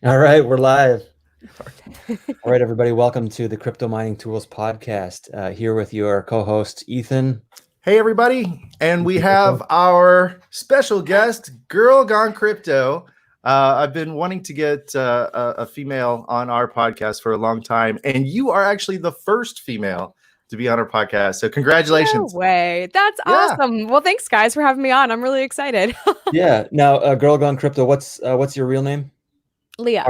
All right, we're live. All right, everybody, welcome to the Crypto Mining Tools podcast. Here with your co-host Ethan. Hey, everybody. And we have our special guest, Girl Gone Crypto. I've been wanting to get a female on our podcast for a long time, and you are actually the first female to be on our podcast. So, No congratulations. way. That's Yeah. awesome. Well, thanks guys for having me on. I'm really excited. Yeah. Now, Girl Gone Crypto. What's your real name? Leah.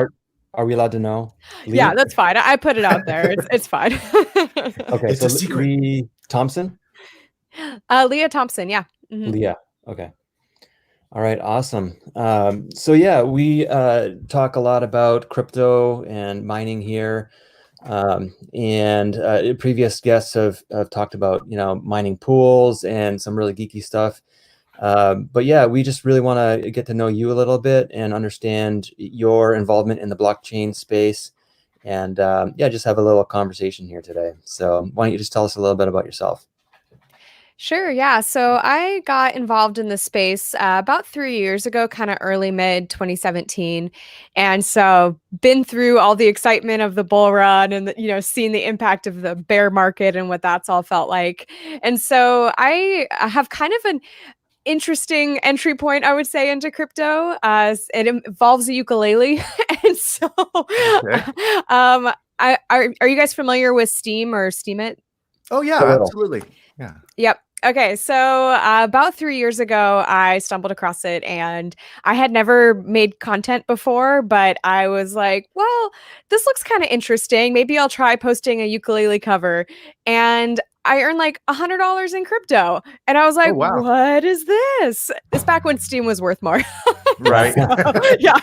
Are we allowed to know? Yeah, that's fine. I put it out there. It's fine. Okay, It's so a secret. Lee Thompson. Leah Thompson. Yeah. Mhm. Leah. Okay. All right. Awesome. So yeah, we talk a lot about crypto and mining here. And previous guests have talked about, mining pools and some really geeky stuff. But yeah, we just really want to get to know you a little bit and understand your involvement in the blockchain space. And yeah, just have a little conversation here today. So why don't you just tell us a little bit about yourself? Sure. Yeah. So I got involved in the space about 3 years ago, kind of early mid 2017. And so been through all the excitement of the bull run and, seeing the impact of the bear market and what that's all felt like. And so I have kind of an interesting entry point, I would say, into crypto. It involves a ukulele. And so Okay. are you guys familiar with Steam or Steam It? Oh, yeah, A little. absolutely. Yeah. Yep. Okay, so about 3 years ago, I stumbled across it and I had never made content before, but I was like, well, this looks kind of interesting. Maybe I'll try posting a ukulele cover. And I earned like $100 in crypto. And I was like, wow. what is this? It's back when Steam was worth more. Right. Yeah.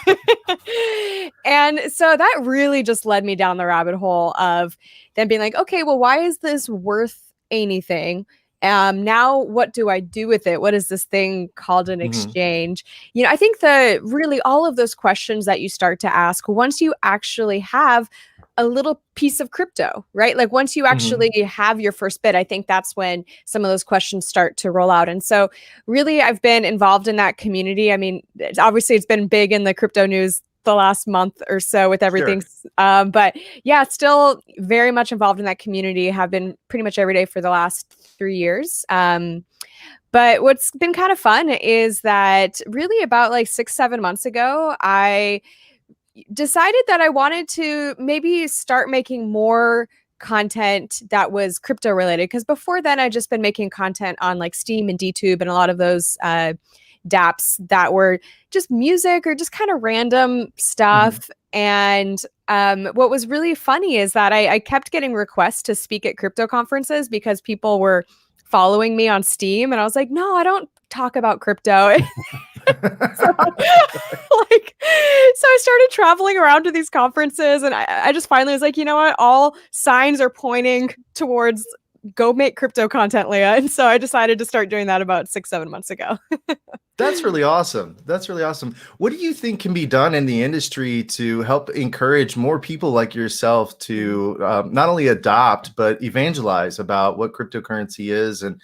And so that really just led me down the rabbit hole of then being like, okay, well, why is this worth anything? Now what do I do with it? What is this thing called an Mhm. exchange? I think the really all of those questions that you start to ask once you actually have a little piece of crypto, right? Like once you actually have your first bit, I think that's when some of those questions start to roll out. And so really I've been involved in that community. I mean, it's been big in the crypto news the last month or so with everything. But yeah, still very much involved in that community, have been pretty much every day for the last 3 years. But what's been kind of fun is that really about like 6-7 months ago, I decided that I wanted to maybe start making more content that was crypto related, because before then I'd just been making content on like Steam and DTube and a lot of those dApps that were just music or just kind of random stuff. And what was really funny is that I kept getting requests to speak at crypto conferences because people were following me on Steam, and I was like, no, I don't talk about crypto. So I started traveling around to these conferences, and I just finally was like, you know what? All signs are pointing towards go make crypto content, Leah. And so I decided to start doing that about 6-7 months ago. That's really awesome. That's really awesome. What do you think can be done in the industry to help encourage more people like yourself to not only adopt but evangelize about what cryptocurrency is? And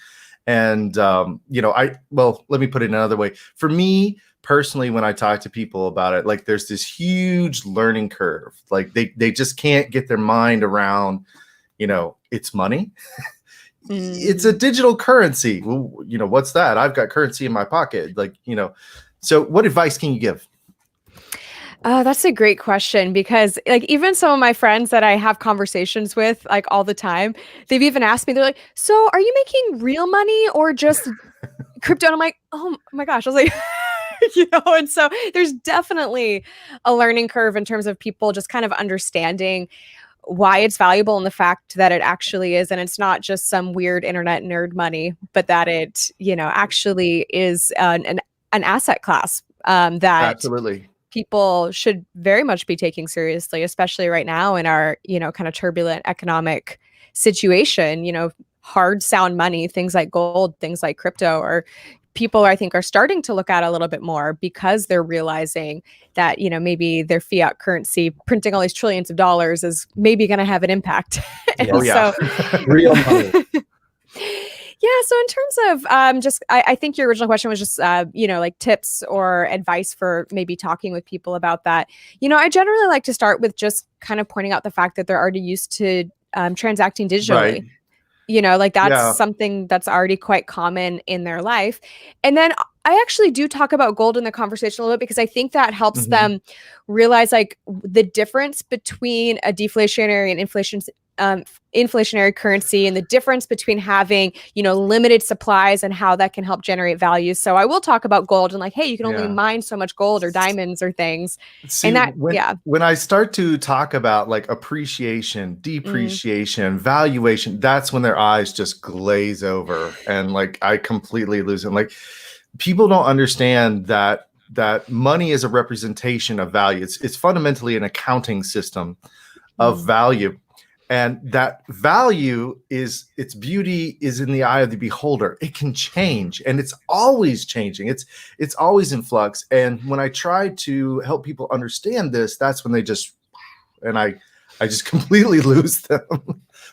let me put it another way. For me personally, when I talk to people about it, like there's this huge learning curve. Like they just can't get their mind around, it's money. It's a digital currency. Well, what's that? I've got currency in my pocket. So what advice can you give? That's a great question, because like even some of my friends that I have conversations with like all the time, they've even asked me, they're like, so are you making real money or just crypto? And I'm like, oh my gosh. I was like, and so there's definitely a learning curve in terms of people just kind of understanding why it's valuable and the fact that it actually is. And it's not just some weird internet nerd money, but that it, actually is an asset class that Absolutely. people should very much be taking seriously, especially right now in our, kind of turbulent economic situation. Hard sound money, things like gold, things like crypto, or people I think are starting to look at a little bit more because they're realizing that, maybe their fiat currency printing all these trillions of dollars is maybe going to have an impact. Oh, yeah. So Real money. Yeah. So in terms of I think your original question was just, like tips or advice for maybe talking with people about that. I generally like to start with just kind of pointing out the fact that they're already used to transacting Right. digitally. Like that's Yeah. something that's already quite common in their life. And then I actually do talk about gold in the conversation a little bit because I think that helps Mhm. them realize like the difference between a deflationary and inflationary currency, and the difference between having, limited supplies and how that can help generate value. So I will talk about gold and like, hey, you can only Yeah. mine so much gold or diamonds or things. See, And that, when yeah. when I start to talk about like appreciation, Mm. depreciation, valuation, that's when their eyes just glaze over and like I completely lose it. Like people don't understand that money is a representation of value. It's fundamentally an accounting system of Mm. value. And that value is its beauty is in the eye of the beholder. It can change and it's always changing. It's always in flux. And when I try to help people understand this, that's when they just and I just completely lose them.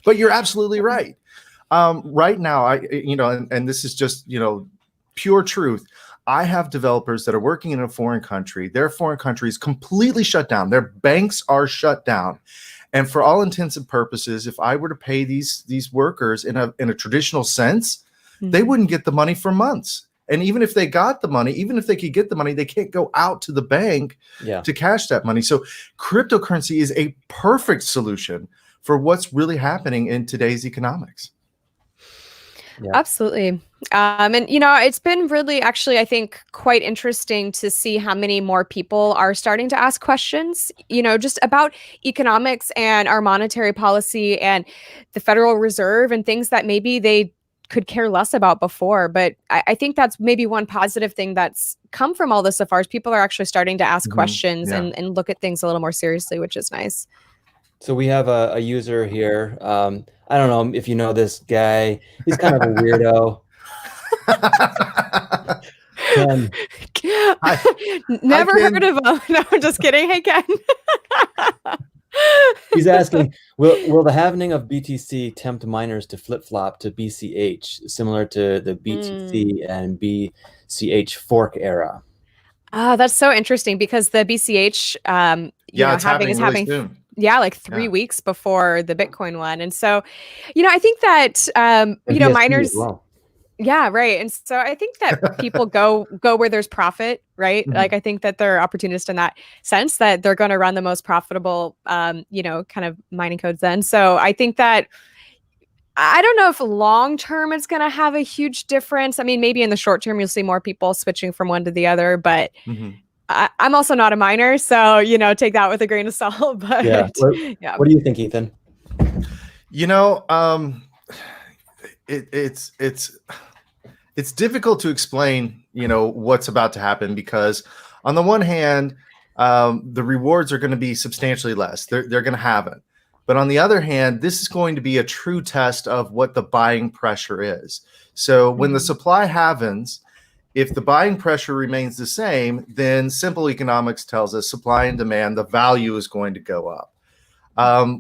But you're absolutely right. Right now, and this is just pure truth. I have developers that are working in a foreign country. Their foreign country is completely shut down. Their banks are shut down. And for all intents and purposes, if I were to pay these workers in a traditional sense, they Mhm. wouldn't get the money for months. And even if they got the money, even if they could get the money, they can't go out to the bank Yeah. to cash that money. So cryptocurrency is a perfect solution for what's really happening in today's economics. Yeah. Absolutely. And, it's been really actually, I think, quite interesting to see how many more people are starting to ask questions, just about economics and our monetary policy and the Federal Reserve and things that maybe they could care less about before. But I think that's maybe one positive thing that's come from all this so far is people are actually starting to ask questions Yeah. and look at things a little more seriously, which is nice. So we have a user here. I don't know if you know this guy. He's kind of a weirdo. Ken, I Never heard can. of him. No, I'm just kidding. Hey, Ken. he's asking, will the halvening of BTC tempt miners to flip-flop to BCH, similar to the BTC and BCH fork era? That's so interesting because the BCH, Yeah, it's having happening is really having, soon. like 3 Yeah. weeks before the Bitcoin one. And so, I think that, And BSC as miners, well. yeah, right. And so I think that people go where there's profit, right? Mhm. Like I think that they're opportunists in that sense that they're going to run the most profitable, kind of mining codes then. So I think that I don't know if long term it's going to have a huge difference. I mean, maybe in the short term you'll see more people switching from one to the other, but Mhm. I'm also not a miner, so take that with a grain of salt. But Yeah. yeah. What do you think, Ethan? You know, it's difficult to explain, what's about to happen because on the one hand, the rewards are going to be substantially less. They're going to have it. But on the other hand, this is going to be a true test of what the buying pressure is. So when the Mhm. supply halvens, if the buying pressure remains the same, then simple economics tells us supply and demand, the value is going to go up.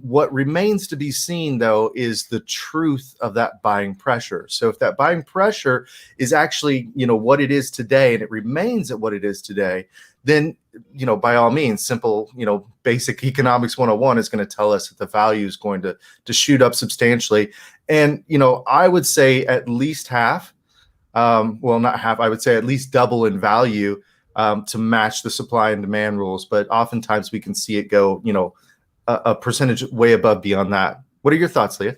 What remains to be seen, though, is the truth of that buying pressure. So if that buying pressure is actually, what it is today, and it remains at what it is today, then, by all means, simple, basic economics 101 is going to tell us that the value is going to shoot up substantially. And, I would say at least half, well, not half, I would say at least double in value to match the supply and demand rules. But oftentimes we can see it go, a percentage way above beyond that. What are your thoughts, Leah?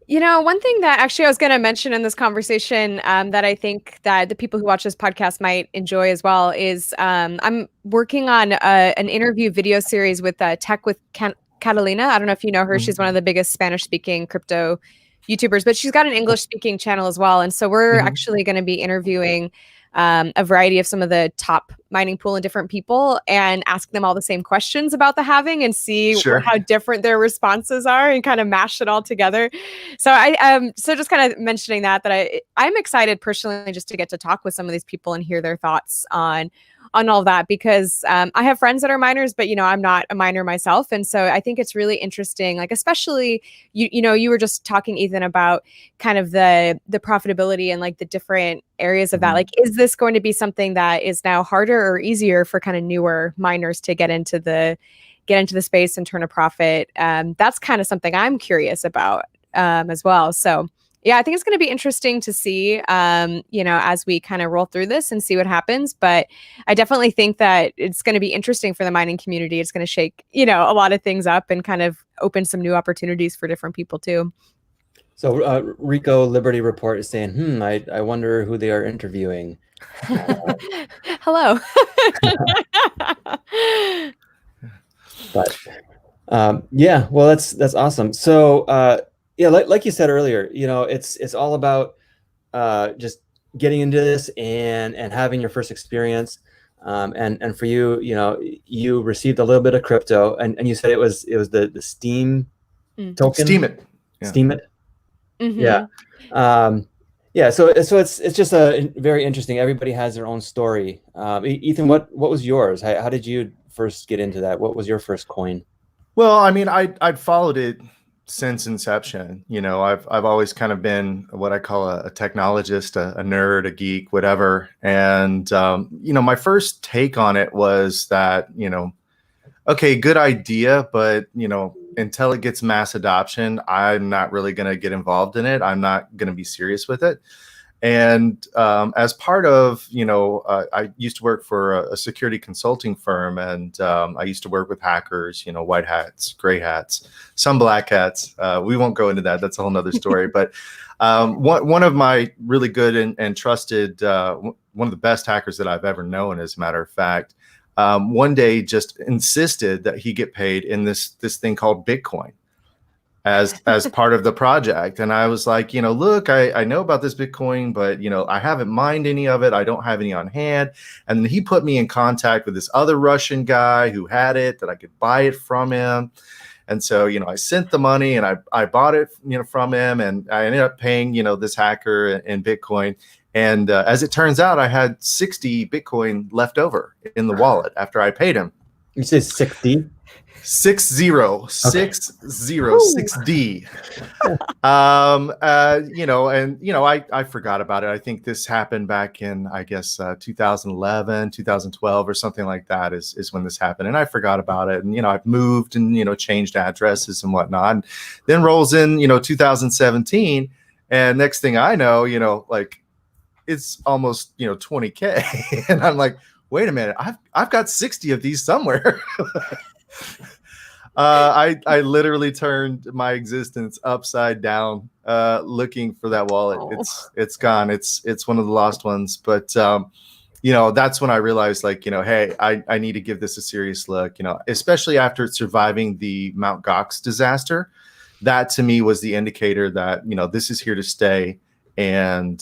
One thing that actually I was going to mention in this conversation that I think that the people who watch this podcast might enjoy as well is I'm working on an interview video series with Tech with Catalina. I don't know if you know her. She's one of the biggest Spanish-speaking crypto YouTubers, but she's got an English-speaking channel as well. And so we're actually going to be interviewing a variety of some of the top mining pool and different people and ask them all the same questions about the halving and see Sure. how different their responses are and kind of mash it all together. So so just kind of mentioning that I'm excited personally just to get to talk with some of these people and hear their thoughts on all of that, because I have friends that are miners, but I'm not a miner myself. And so I think it's really interesting, like, especially, you were just talking, Ethan, about kind of the profitability and like the different areas of that. Like, is this going to be something that is now harder or easier for kind of newer miners to get into the space and turn a profit? That's kind of something I'm curious about as well. So yeah, I think it's going to be interesting to see, as we kind of roll through this and see what happens. But I definitely think that it's going to be interesting for the mining community. It's going to shake, a lot of things up and kind of open some new opportunities for different people too. So Rico Liberty Report is saying, I wonder who they are interviewing. Hello. But yeah, well, that's awesome. So yeah, like you said earlier, it's all about just getting into this and having your first experience. And for you, you received a little bit of crypto, and you said it was the Steam token. Steam it. Yeah. Steam it. Mm-hmm. Yeah. Yeah. So it's just a very interesting. Everybody has their own story. Ethan, what was yours? How did you first get into that? What was your first coin? Well, I mean, I'd followed it since inception. I've always kind of been what I call a technologist, a nerd, a geek, whatever. And my first take on it was that, okay, good idea, but until it gets mass adoption, I'm not really going to get involved in it. I'm not going to be serious with it. And as part of, I used to work for a security consulting firm, and I used to work with hackers, white hats, gray hats, some black hats. We won't go into that. That's a whole nother story. But one of my really good and trusted, one of the best hackers that I've ever known, as a matter of fact, one day just insisted that he get paid in this thing called Bitcoin as part of the project. And I was like, look, I know about this Bitcoin, but I haven't mined any of it. I don't have any on hand. And then he put me in contact with this other Russian guy who had it, that I could buy it from him. And so, I sent the money and I bought it, from him, and I ended up paying, this hacker in Bitcoin. And as it turns out, I had 60 Bitcoin left over in the wallet after I paid him. You say 60? 60, okay. 6D. I forgot about it. I think this happened back in, 2011, 2012 or something like that is when this happened. And I forgot about it. And, I've moved and, changed addresses and whatnot. And then rolls in, 2017. And next thing I know, it's almost, 20K. And I'm like, wait a minute, I've got 60 of these somewhere. I literally turned my existence upside down, looking for that wallet. Oh. It's gone. It's one of the lost ones. But that's when I realized, hey, I need to give this a serious look. Especially after surviving the Mt. Gox disaster. That to me was the indicator that this is here to stay. And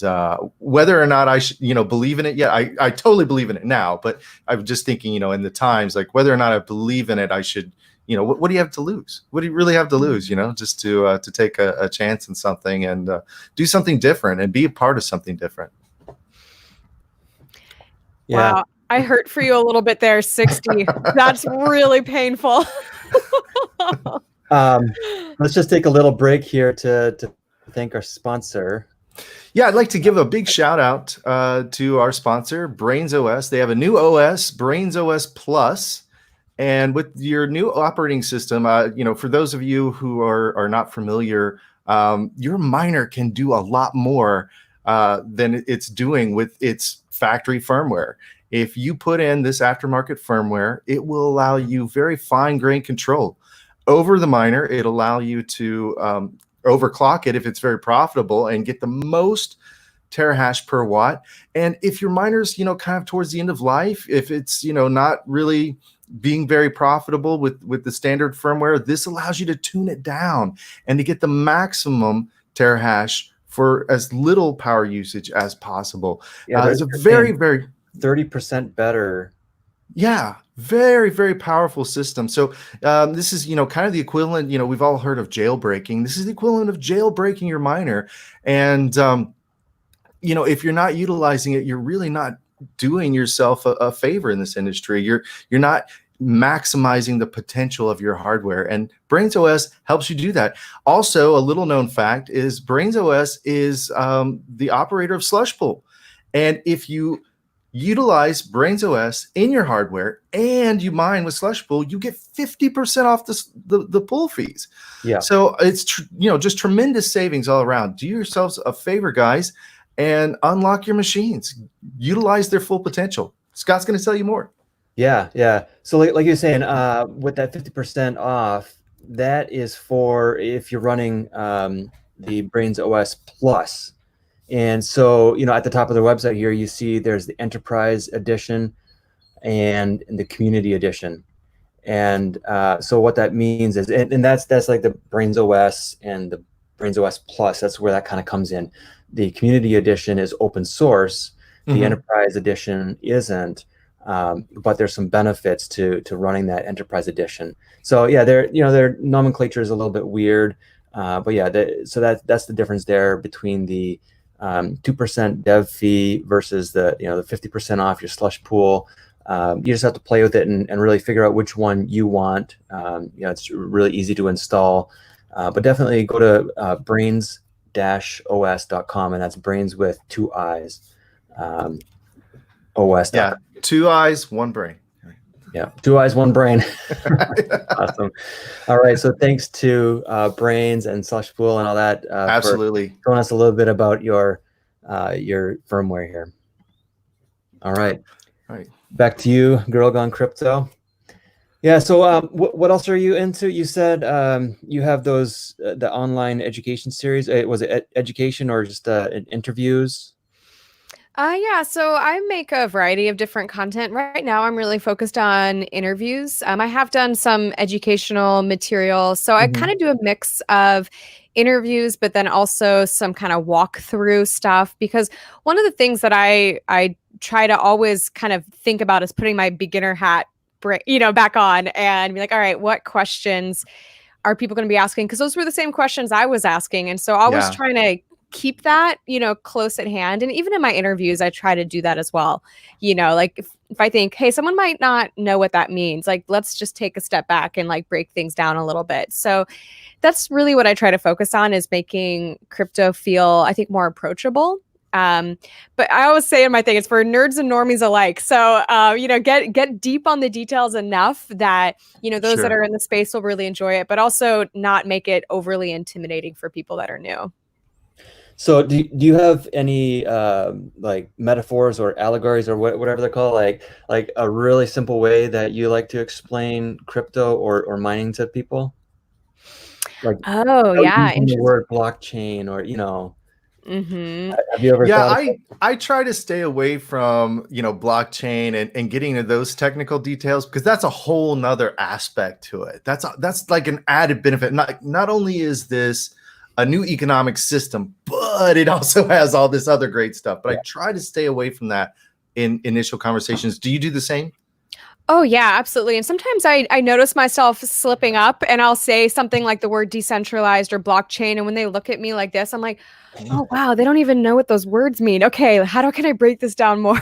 whether or not I should, believe in it yet, I totally believe in it now. But I'm just thinking, in the times, like whether or not I believe in it, I should. What do you have to lose? What do you really have to lose? Just to take a chance in something and do something different and be a part of something different. Yeah. Wow, I hurt for you a little bit there. 60. That's really painful. Let's just take a little break here to thank our sponsor. Yeah, I'd like to give a big shout out to our sponsor, Brains OS. They have a new OS, Brains OS Plus. And with your new operating system, for those of you who are not familiar, your miner can do a lot more than it's doing with its factory firmware. If you put in this aftermarket firmware, it will allow you very fine-grained control over the miner. It'll allow you to overclock it if it's very profitable and get the most terahash per watt. And if your miner's, kind of towards the end of life, if it's, not really being very profitable with the standard firmware, this allows you to tune it down and to get the maximum terahash for as little power usage as possible. Yeah, it's a very 30% better Yeah, very, very powerful system. So this is, kind of the equivalent, we've all heard of jailbreaking. This is the equivalent of jailbreaking your miner. And, if you're not utilizing it, you're really not doing yourself a favor in this industry. You're not maximizing the potential of your hardware. And Brains OS helps you do that. Also, a little known fact is Brains OS is the operator of Slush Pool. And if you utilize Brains OS in your hardware and you mine with Slush Pool, you get 50% off the pool fees. Yeah. So it's just tremendous savings all around. Do yourselves a favor, guys, and unlock your machines. Utilize their full potential. Scott's going to tell you more. Yeah. So like you're saying, with that 50% off, that is for if you're running the Brains OS Plus. And so, at the top of the website here, you see there's the Enterprise Edition and the Community Edition. And so what that means is, and that's like the Brains OS and the Brains OS Plus. That's where that kind of comes in. The Community Edition is open source. The Enterprise Edition isn't. But there's some benefits to running that Enterprise Edition. So yeah, their nomenclature is a little bit weird, but yeah, so that's the difference there between the 2% dev fee versus the 50% off your Slush Pool. You just have to play with it and really figure out which one you want. It's really easy to install, but definitely go to brains-os.com, and that's brains with 2 I's. OS. Yeah, 2 eyes, 1 brain. Yeah, 2 eyes, 1 brain. Awesome. All right, so thanks to Brains and Slush Pool and all that. Absolutely. For telling us a little bit about your firmware here. All right. Back to you, Girl Gone Crypto. Yeah. So, what else are you into? You said you have those the online education series. Was it education or just interviews? Yeah, so I make a variety of different content. Right now, I'm really focused on interviews. I have done some educational material. So I kind of do a mix of interviews, but then also some kind of walkthrough stuff. Because one of the things that I try to always kind of think about is putting my beginner hat, back on and be like, all right, what questions are people going to be asking? Because those were the same questions I was asking. And so I was trying to keep that, close at hand. And even in my interviews, I try to do that as well. Like if I think, hey, someone might not know what that means, like, let's just take a step back and like break things down a little bit. So that's really what I try to focus on, is making crypto feel, I think, more approachable. But I always say in my thing, it's for nerds and normies alike. So, get deep on the details enough that, those that are in the space will really enjoy it, but also not make it overly intimidating for people that are new. So do you have any like metaphors or allegories or whatever they're called, like a really simple way that you like to explain crypto or mining to people? Like, using the word blockchain or have you ever thought I try to stay away from blockchain and getting into those technical details, because that's a whole nother aspect to it. That's like an added benefit. Not only is this a new economic system, but it also has all this other great stuff. But I try to stay away from that in initial conversations. Do you do the same? Oh, yeah, absolutely. And sometimes I notice myself slipping up and I'll say something like the word decentralized or blockchain. And when they look at me like this, I'm like, oh, wow, they don't even know what those words mean. Okay, can I break this down more?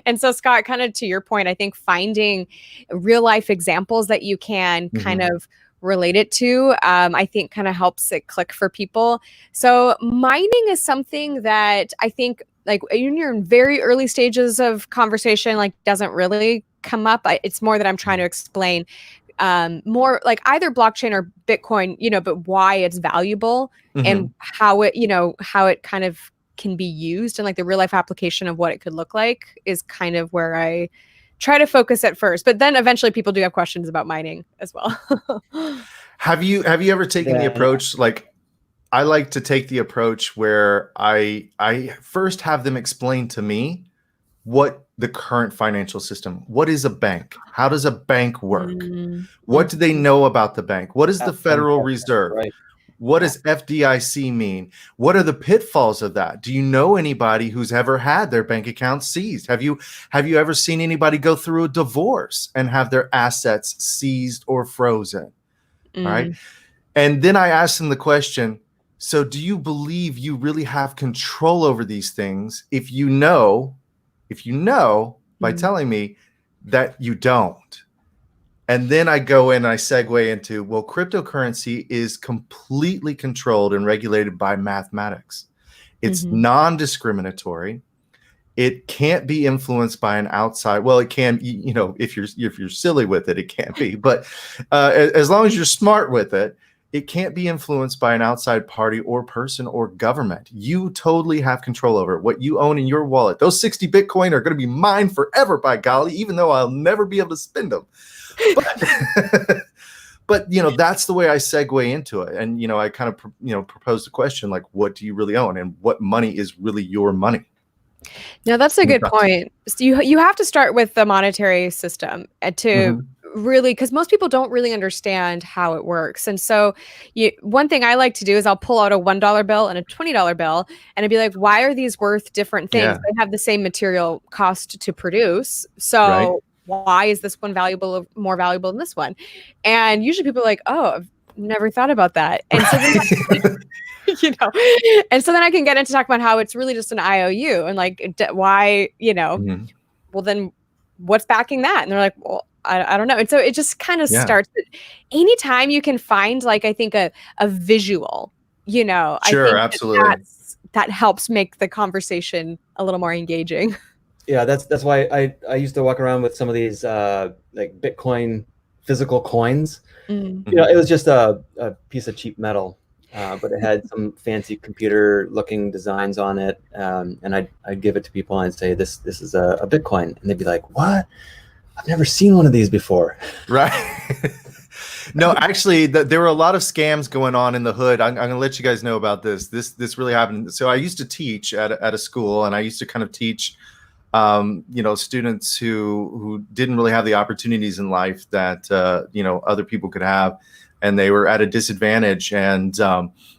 And so, Scott, kind of to your point, I think finding real life examples that you can kind of relate it to, I think kind of helps it click for people. So mining is something that I think, like, when you're in very early stages of conversation, like, doesn't really come up. It's more that I'm trying to explain more like either blockchain or Bitcoin, but why it's valuable and how it kind of can be used, and like the real life application of what it could look like is kind of where I try to focus at first, but then eventually people do have questions about mining as well. Have you ever taken the approach? Like, I like to take the approach where I first have them explain to me what the current financial system, what is a bank? How does a bank work? What do they know about the bank? What is the Federal Reserve? What does FDIC mean? What are the pitfalls of that? Do you know anybody who's ever had their bank account seized? Have you ever seen anybody go through a divorce and have their assets seized or frozen? All right. And then I asked them the question, so do you believe you really have control over these things if you know by telling me that you don't? And then I go in and I segue into, well, cryptocurrency is completely controlled and regulated by mathematics. It's non-discriminatory. It can't be influenced by an outside. Well, it can, you know, if you're silly with it, it can't be. But as long as you're smart with it, it can't be influenced by an outside party or person or government. You totally have control over it. What you own in your wallet, those 60 Bitcoin are going to be mine forever, by golly, even though I'll never be able to spend them. But you know, that's the way I segue into it. And, you know, I kind of, you know, propose the question, like, what do you really own and what money is really your money? No, that's a good point. So you have to start with the monetary system to really, because most people don't really understand how it works. And so one thing I like to do is I'll pull out a $1 bill and a $20 bill and I'd be like, why are these worth different things? Yeah. They have the same material cost to produce. So why is this one more valuable than this one? And usually people are like, oh, I've never thought about that. And so then you know, and so then I can get into talk about how it's really just an IOU and like why, you know, well then what's backing that? And they're like, well, I don't know. And so it just kind of starts anytime you can find, like, I think a visual, you know, sure, I think absolutely. that helps make the conversation a little more engaging. Yeah, that's why I used to walk around with some of these like Bitcoin physical coins. You know, it was just a piece of cheap metal, but it had some fancy computer looking designs on it. And I'd give it to people and say, this is a Bitcoin. And they'd be like, what? I've never seen one of these before. Right. No, actually, there were a lot of scams going on in the hood. I'm going to let you guys know about this. This really happened. So I used to teach at a school, and I used to kind of teach, you know, students who didn't really have the opportunities in life that, you know, other people could have. And they were at a disadvantage. And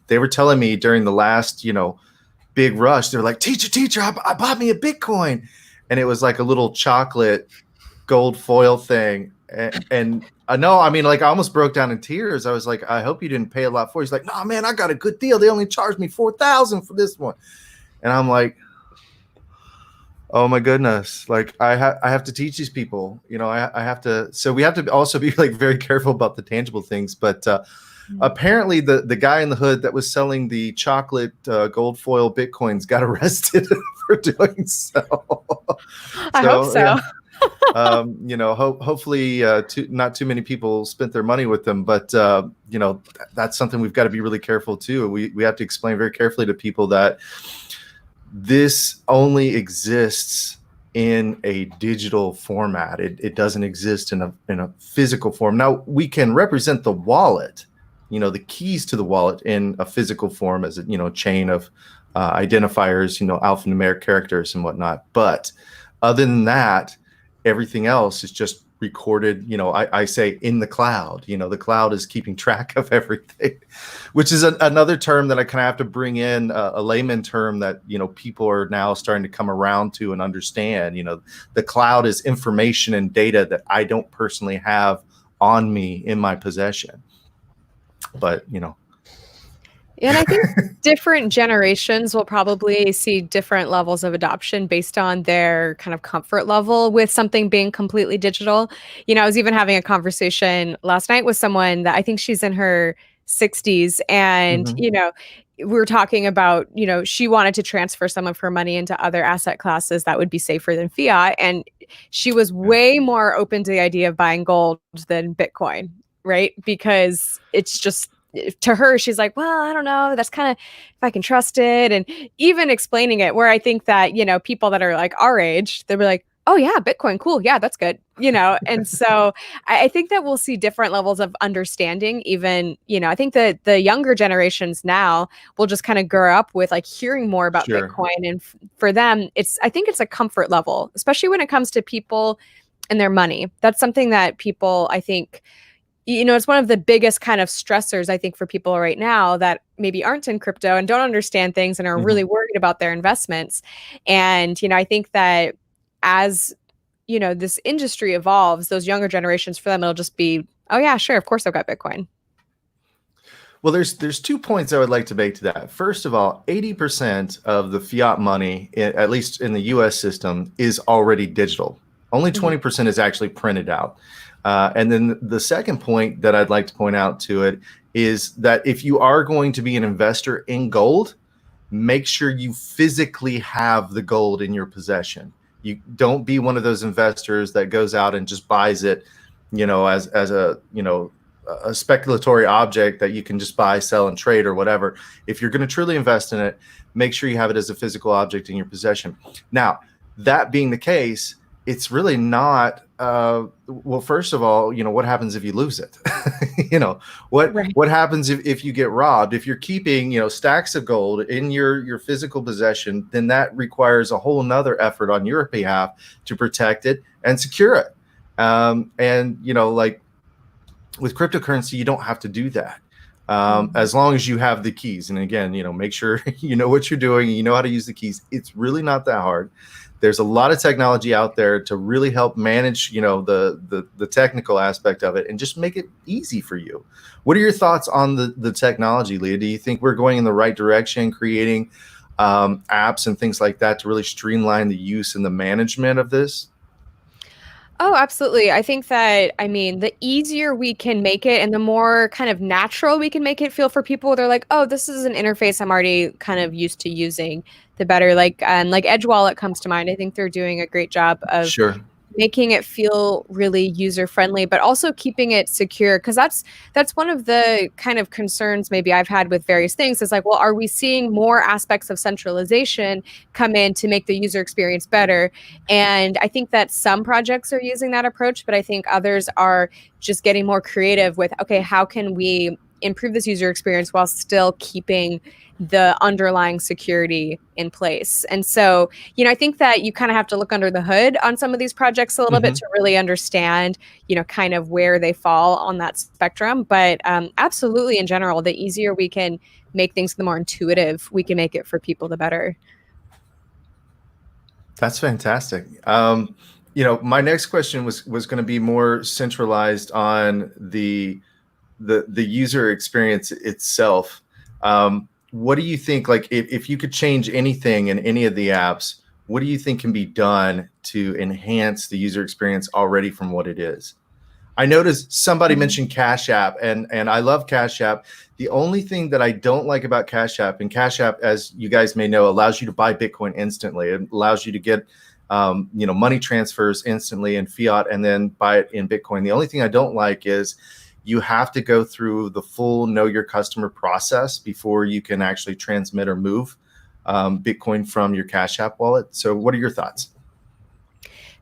they were telling me during the last, you know, big rush, they were like, teacher, I bought me a Bitcoin. And it was like a little chocolate gold foil thing. And I know, I mean, like, I almost broke down in tears. I was like, I hope you didn't pay a lot for it. He's like, no, man, I got a good deal. They only charged me $4,000 for this one. And I'm like, oh my goodness. Like, I have to teach these people, you know, I have to, so we have to also be like very careful about the tangible things. But apparently the guy in the hood that was selling the chocolate gold foil Bitcoins got arrested for doing so. I hope so. Yeah. You know, hopefully not too many people spent their money with them, but you know, that's something we've got to be really careful too. We have to explain very carefully to people that this only exists in a digital format. It doesn't exist in a physical form. Now, we can represent the wallet, you know, the keys to the wallet in a physical form as a, you know, chain of identifiers, you know, alphanumeric characters and whatnot. But other than that, everything else is just recorded, you know, I say in the cloud. You know, the cloud is keeping track of everything, which is another term that I kind of have to bring in, a layman term that, you know, people are now starting to come around to and understand. You know, the cloud is information and data that I don't personally have on me in my possession. But, you know. And I think different generations will probably see different levels of adoption based on their kind of comfort level with something being completely digital. You know, I was even having a conversation last night with someone that I think she's in her 60s. And, you know, we were talking about, you know, she wanted to transfer some of her money into other asset classes that would be safer than fiat. And she was way more open to the idea of buying gold than Bitcoin, right? Because it's just, to her, she's like, well, I don't know. That's kind of, if I can trust it. And even explaining it, where I think that, you know, people that are like our age, they'll be like, oh yeah, Bitcoin, cool. Yeah, that's good. You know? And so I think that we'll see different levels of understanding. Even, you know, I think that the younger generations now will just kind of grow up with like hearing more about Bitcoin. And for them, I think it's a comfort level, especially when it comes to people and their money. That's something that people, I think, it's one of the biggest kind of stressors, I think, for people right now that maybe aren't in crypto and don't understand things and are really worried about their investments. And, I think that as, this industry evolves, those younger generations, for them, it'll just be, oh yeah, sure, of course I've got Bitcoin. Well, there's 2 points I would like to make to that. First of all, 80% of the fiat money, at least in the US system, is already digital. Only 20% is actually printed out. And then the second point that I'd like to point out to it is that if you are going to be an investor in gold, make sure you physically have the gold in your possession. You don't be one of those investors that goes out and just buys it, as a, a speculatory object that you can just buy, sell, and trade or whatever. If you're going to truly invest in it, make sure you have it as a physical object in your possession. Now, that being the case, it's really not, well, first of all, what happens if you lose it? What happens if you get robbed? If you're keeping, stacks of gold in your physical possession, then that requires a whole nother effort on your behalf to protect it and secure it. Like with cryptocurrency, you don't have to do that. As long as you have the keys. And again, make sure you know what you're doing, you know how to use the keys. It's really not that hard. There's a lot of technology out there to really help manage, the technical aspect of it and just make it easy for you. What are your thoughts on the technology, Leah? Do you think we're going in the right direction, creating apps and things like that to really streamline the use and the management of this? Oh, absolutely. I think that, the easier we can make it and the more kind of natural we can make it feel for people, they're like, oh, this is an interface I'm already kind of used to using, the better. Like Edge Wallet comes to mind. I think they're doing a great job of making it feel really user friendly, but also keeping it secure. Because that's one of the kind of concerns maybe I've had with various things is like, well, are we seeing more aspects of centralization come in to make the user experience better? And I think that some projects are using that approach, but I think others are just getting more creative with, okay, how can we improve this user experience while still keeping the underlying security in place? And so, I think that you kind of have to look under the hood on some of these projects a little bit to really understand, kind of where they fall on that spectrum. But absolutely, in general, the easier we can make things, the more intuitive we can make it for people, the better. That's fantastic. My next question was going to be more centralized on the user experience itself. What do you think, like if you could change anything in any of the apps, what do you think can be done to enhance the user experience already from what it is? I noticed somebody mentioned Cash App, and I love Cash App. The only thing that I don't like about Cash App, and Cash App, as you guys may know, allows you to buy Bitcoin instantly. It allows you to get money transfers instantly in fiat and then buy it in Bitcoin. The only thing I don't like is you have to go through the full know your customer process before you can actually transmit or move Bitcoin from your Cash App wallet. So what are your thoughts?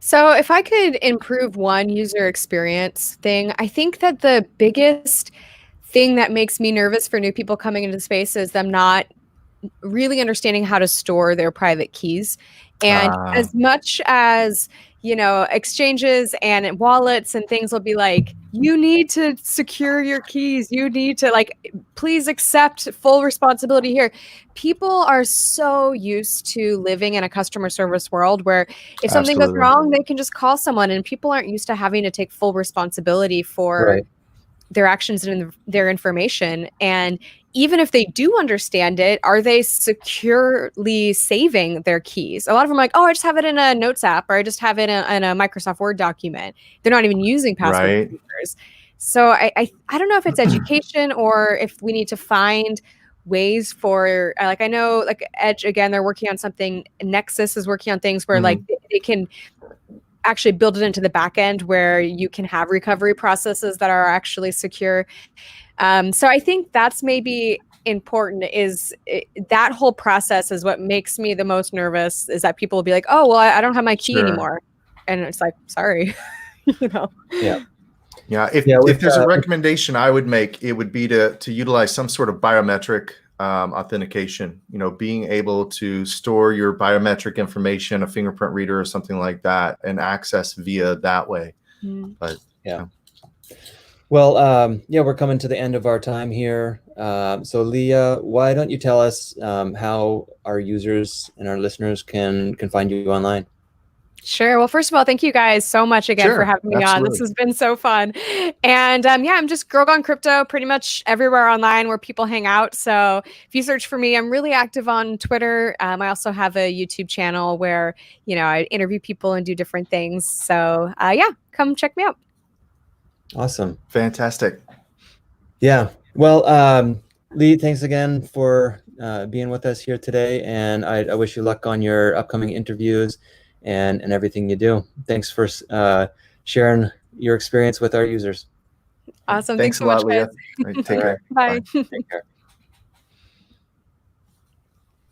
So if I could improve one user experience thing, I think that the biggest thing that makes me nervous for new people coming into the space is them not really understanding how to store their private keys. And as much as, exchanges and wallets and things will be like, you need to secure your keys. You need to please accept full responsibility here. People are so used to living in a customer service world where if something goes wrong, they can just call someone, and people aren't used to having to take full responsibility for their actions and their information. And even if they do understand it, are they securely saving their keys? A lot of them are like, oh, I just have it in a Notes app, or I just have it in a Microsoft Word document. They're not even using password managers. So I don't know if it's education or if we need to find ways for, I know Edge, again, they're working on something. Nexus is working on things where they can actually build it into the back end where you can have recovery processes that are actually secure. So I think that's maybe important, that whole process is what makes me the most nervous, is that people will be like, oh, well, I don't have my key anymore. And it's like, sorry, Yeah. If there's a recommendation I would make, it would be to utilize some sort of biometric authentication, being able to store your biometric information, a fingerprint reader or something like that, and access via that way. But Well, yeah, we're coming to the end of our time here. So Leah, why don't you tell us how our users and our listeners can find you online? Sure. Well, first of all, thank you guys so much again for Sure, having me on. This absolutely. has been so fun. And yeah, I'm just Girl Gone Crypto pretty much everywhere online where people hang out. So if you search for me, I'm really active on Twitter. I also have a YouTube channel where, I interview people and do different things. So yeah, come check me out. Awesome. Fantastic. Yeah. Well, Lee, thanks again for being with us here today. And I wish you luck on your upcoming interviews and everything you do. Thanks for sharing your experience with our users. Awesome. Thanks Thanks a so much, lot, Leah. guys. All right, take All right. care. Bye. Bye. Take care.